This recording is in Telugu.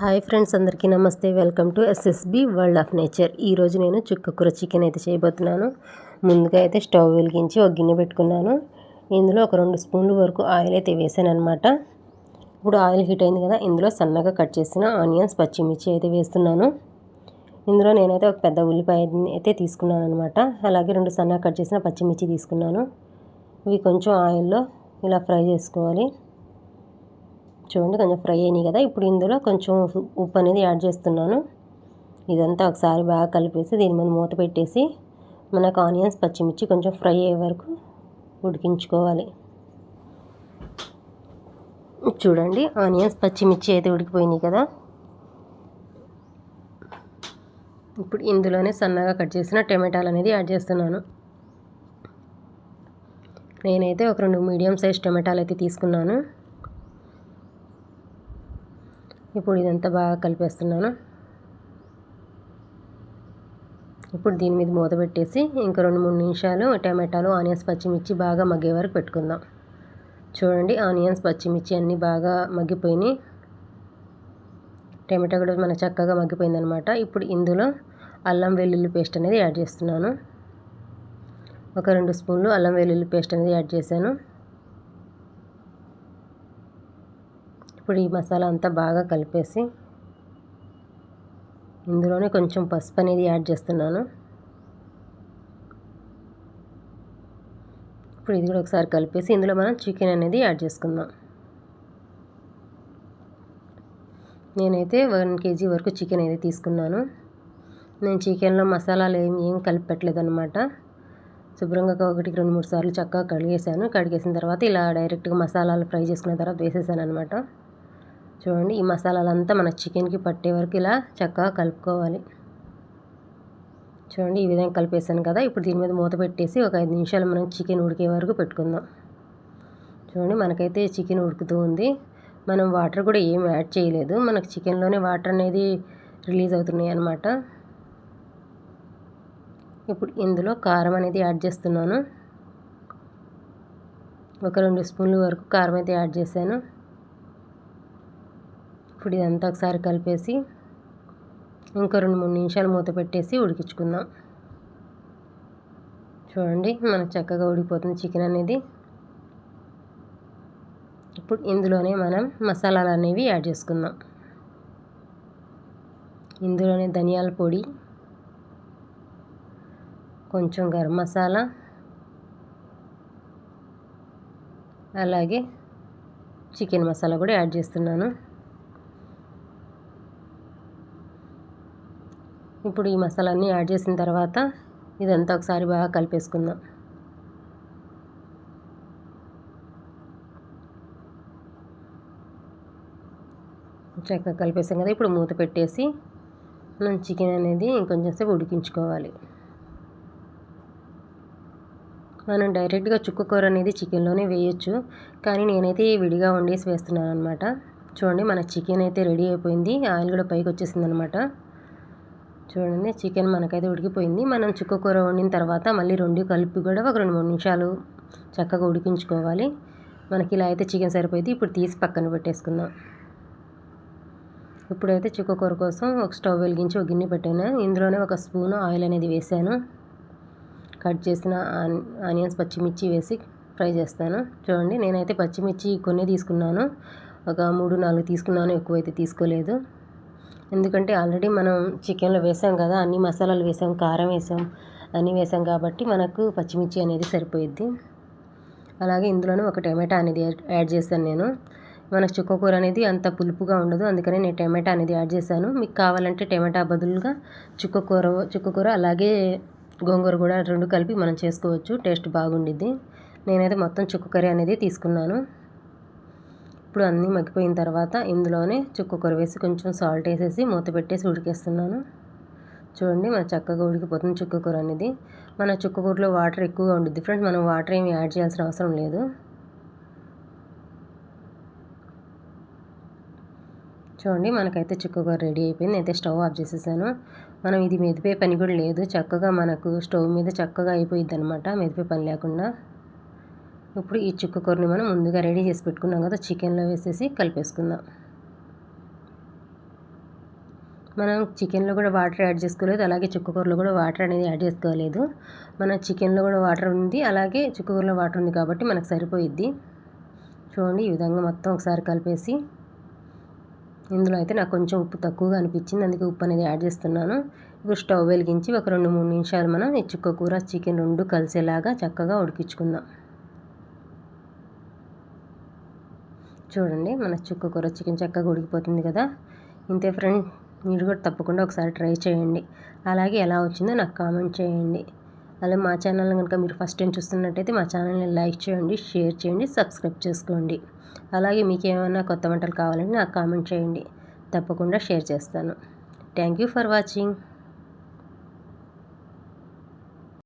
హాయ్ ఫ్రెండ్స్, అందరికీ నమస్తే. Welcome to SSB world of nature. ఈరోజు నేను చుక్కకూర చికెన్ అయితే చేయబోతున్నాను. ముందుగా అయితే స్టవ్ వెలిగించి ఒక గిన్నె పెట్టుకున్నాను. ఇందులో ఒక 2 స్పూన్ల వరకు ఆయిల్ అయితే వేసాను అనమాట. ఇప్పుడు ఆయిల్ హీట్ అయింది కదా, ఇందులో సన్నగా కట్ చేసిన ఆనియన్స్, పచ్చిమిర్చి అయితే వేస్తున్నాను. ఇందులో నేనైతే ఒక పెద్ద ఉల్లిపాయ అయితే తీసుకున్నాను అనమాట. అలాగే 2 సన్నగా కట్ చేసిన పచ్చిమిర్చి తీసుకున్నాను. ఇవి కొంచెం ఆయిల్లో ఇలా ఫ్రై చేసుకోవాలి. చూడండి, కొంచెం ఫ్రై అయినాయి కదా. ఇప్పుడు ఇందులో కొంచెం ఉప్పు అనేది యాడ్ చేస్తున్నాను. ఇదంతా ఒకసారి బాగా కలిపేసి దీని మీద మూత పెట్టేసి మనకు ఆనియన్స్, పచ్చిమిర్చి కొంచెం ఫ్రై అయ్యే వరకు ఉడికించుకోవాలి. చూడండి, ఆనియన్స్, పచ్చిమిర్చి అయితే ఉడికిపోయినాయి కదా. ఇప్పుడు ఇందులోనే సన్నగా కట్ చేసిన టమాటాలు అనేది యాడ్ చేస్తున్నాను. నేనైతే ఒక 2 మీడియం సైజ్ టమాటాలు అయితే తీసుకున్నాను. ఇప్పుడు ఇదంతా బాగా కలిపేస్తున్నాను. ఇప్పుడు దీని మీద మూత పెట్టేసి ఇంకా 2-3 నిమిషాలు టమాటాలు, ఆనియన్స్, పచ్చిమిర్చి బాగా మగ్గే వరకు పెట్టుకుందాం. చూడండి, ఆనియన్స్, పచ్చిమిర్చి అన్నీ బాగా మగ్గిపోయినాయి. టమాటా కూడా మనకు చక్కగా మగ్గిపోయిందనమాట. ఇప్పుడు ఇందులో అల్లం వెల్లుల్లి పేస్ట్ అనేది యాడ్ చేస్తున్నాను. ఒక 2 స్పూన్లు అల్లం వెల్లుల్లి పేస్ట్ అనేది యాడ్ చేశాను. ఇప్పుడు ఈ మసాలా అంతా బాగా కలిపేసి ఇందులోనే కొంచెం పసుపు అనేది యాడ్ చేస్తున్నాను. ఇప్పుడు ఇది కూడా ఒకసారి కలిపేసి ఇందులో మనం చికెన్ అనేది యాడ్ చేసుకుందాం. నేనైతే 1 కేజీ వరకు చికెన్ అయితే తీసుకున్నాను. నేను చికెన్లో మసాలాలు ఏం కలిపి పెట్టలేదన్నమాట. శుభ్రంగా 1-2-3 సార్లు చక్కగా కడిగేసాను. కడిగేసిన తర్వాత ఇలా డైరెక్ట్గా మసాలాలు ఫ్రై చేసుకున్న తర్వాత వేసేసాను అనమాట. చూడండి, ఈ మసాలాలంతా మన చికెన్కి పట్టే వరకు ఇలా చక్కగా కలుపుకోవాలి. చూడండి, ఈ విధంగా కలిపేసాను కదా. ఇప్పుడు దీని మీద మూత పెట్టేసి ఒక 5 నిమిషాలు మనం చికెన్ ఉడికే వరకు పెట్టుకుందాం. చూడండి, మనకైతే చికెన్ ఉడుకుతూ ఉంది. మనం వాటర్ కూడా ఏం యాడ్ చేయలేదు. మనకు చికెన్లోనే వాటర్ అనేది రిలీజ్ అవుతున్నాయి అన్నమాట. ఇప్పుడు ఇందులో కారం అనేది యాడ్ చేస్తున్నాను. ఒక 2 స్పూన్ల వరకు కారం అయితే యాడ్ చేశాను. ఇప్పుడు ఇదంతా ఒకసారి కలిపేసి ఇంకో 2-3 నిమిషాలు మూత పెట్టేసి ఉడికించుకుందాం. చూడండి, మనకు చక్కగా ఉడికిపోతుంది చికెన్ అనేది. ఇప్పుడు ఇందులోనే మనం మసాలాలు అనేవి యాడ్ చేసుకుందాం. ఇందులోనే ధనియాల పొడి, కొంచెం గరం మసాలా, అలాగే చికెన్ మసాలా కూడా యాడ్ చేస్తున్నాను. ఇప్పుడు ఈ మసాలాన్ని యాడ్ చేసిన తర్వాత ఇదంతా ఒకసారి బాగా కలిపేసుకుందాం. చక్కగా కలిపేసాం కదా. ఇప్పుడు మూత పెట్టేసి మనం చికెన్ అనేది ఇంకొంచెం సేపు ఉడికించుకోవాలి. మనం డైరెక్ట్గా చుక్కకూర అనేది చికెన్లోనే వేయొచ్చు, కానీ నేనైతే విడిగా వండేసి వేస్తున్నాను అనమాట. చూడండి, మన చికెన్ అయితే రెడీ అయిపోయింది. ఆయిల్ కూడా పైకి వచ్చేసింది అనమాట. చూడండి, చికెన్ మనకైతే ఉడికిపోయింది. మనం చుక్కకూర వండిన తర్వాత మళ్ళీ 2 కలిపి కూడా ఒక 2-3 నిమిషాలు చక్కగా ఉడికించుకోవాలి. మనకి ఇలా అయితే చికెన్ సరిపోయింది. ఇప్పుడు తీసి పక్కన పెట్టేసుకుందాం. ఇప్పుడైతే చుక్కకూర కోసం ఒక స్టవ్ వెలిగించి ఒక గిన్నె పెట్టాను. ఇందులోనే ఒక స్పూను ఆయిల్ అనేది వేసాను. కట్ చేసిన ఆనియన్స్, పచ్చిమిర్చి వేసి ఫ్రై చేస్తాను. చూడండి, నేనైతే పచ్చిమిర్చి కొన్ని తీసుకున్నాను. ఒక 3-4 తీసుకున్నాను, ఎక్కువైతే తీసుకోలేదు. ఎందుకంటే ఆల్రెడీ మనం చికెన్లో వేసాం కదా, అన్ని మసాలాలు వేసాం, కారం వేసాం, అన్నీ వేసాం కాబట్టి మనకు పచ్చిమిర్చి అనేది సరిపోయిద్ది. అలాగే ఇందులోనే ఒక టమాటా అనేది యాడ్ చేశాను నేను. మనకు చుక్కకూర అనేది అంత పులుపుగా ఉండదు, అందుకని నేను టమాటా అనేది యాడ్ చేశాను. మీకు కావాలంటే టమాటా బదులుగా చుక్కకూర అలాగే గోంగూర కూడా 2 కలిపి మనం చేసుకోవచ్చు. టేస్ట్ బాగుండిద్ది. నేనైతే మొత్తం చుక్క కర్రీ అనేది తీసుకున్నాను. ఇప్పుడు అన్నీ మగ్గిపోయిన తర్వాత ఇందులోనే చుక్కకూర వేసి కొంచెం సాల్ట్ వేసేసి మూత పెట్టేసి ఉడికేస్తున్నాను. చూడండి, మన చక్కగా ఉడికిపోతుంది చుక్కకూర అనేది. మన చుక్కకూరలో వాటర్ ఎక్కువగా ఉండిద్ది ఫ్రెండ్స్. మనం వాటర్ ఏమి యాడ్ చేయాల్సిన అవసరం లేదు. చూడండి, మనకైతే చుక్కకూర రెడీ అయిపోయింది. అయితే స్టవ్ ఆఫ్ చేసేసాను. మనం ఇది మెదిపే పని కూడా లేదు, చక్కగా మనకు స్టవ్ మీద చక్కగా అయిపోయిద్ది అనమాట, మెదిపే పని లేకుండా. ఇప్పుడు ఈ చుక్కకూరని మనం ముందుగా రెడీ చేసి పెట్టుకున్నాం కదా, చికెన్లో వేసేసి కలిపేసుకుందాం. మనం చికెన్లో కూడా వాటర్ యాడ్ చేసుకోలేదు, అలాగే చుక్కకూరలో కూడా వాటర్ అనేది యాడ్ చేసుకోలేదు. మన చికెన్లో కూడా వాటర్ ఉంది, అలాగే చుక్కకూరలో వాటర్ ఉంది కాబట్టి మనకు సరిపోయిద్ది. చూడండి, ఈ విధంగా మొత్తం ఒకసారి కలిపేసి, ఇందులో అయితే నాకు కొంచెం ఉప్పు తక్కువగా అనిపించింది, అందుకే ఉప్పు అనేది యాడ్ చేస్తున్నాను. ఇప్పుడు స్టవ్ వెలిగించి ఒక 2-3 నిమిషాలు మనం ఈ చుక్కకూర చికెన్ రెండు కలిసేలాగా చక్కగా ఉడికించుకుందాం. చూడండి, మన చుక్కకూర చికెన్ చక్కగా ఉడికిపోతుంది కదా. ఇంతే ఫ్రెండ్, మీరు కూడా తప్పకుండా ఒకసారి ట్రై చేయండి. అలాగే ఎలా వచ్చిందో నాకు కామెంట్ చేయండి. అలాగే మా ఛానల్ని కనుక మీరు ఫస్ట్ టైం చూస్తున్నట్టయితే మా ఛానల్ని లైక్ చేయండి, షేర్ చేయండి, సబ్స్క్రైబ్ చేసుకోండి. అలాగే మీకు ఏమైనా కొత్త వంటలు కావాలంటే నాకు కామెంట్ చేయండి, తప్పకుండా షేర్ చేస్తాను. Thank you for watching.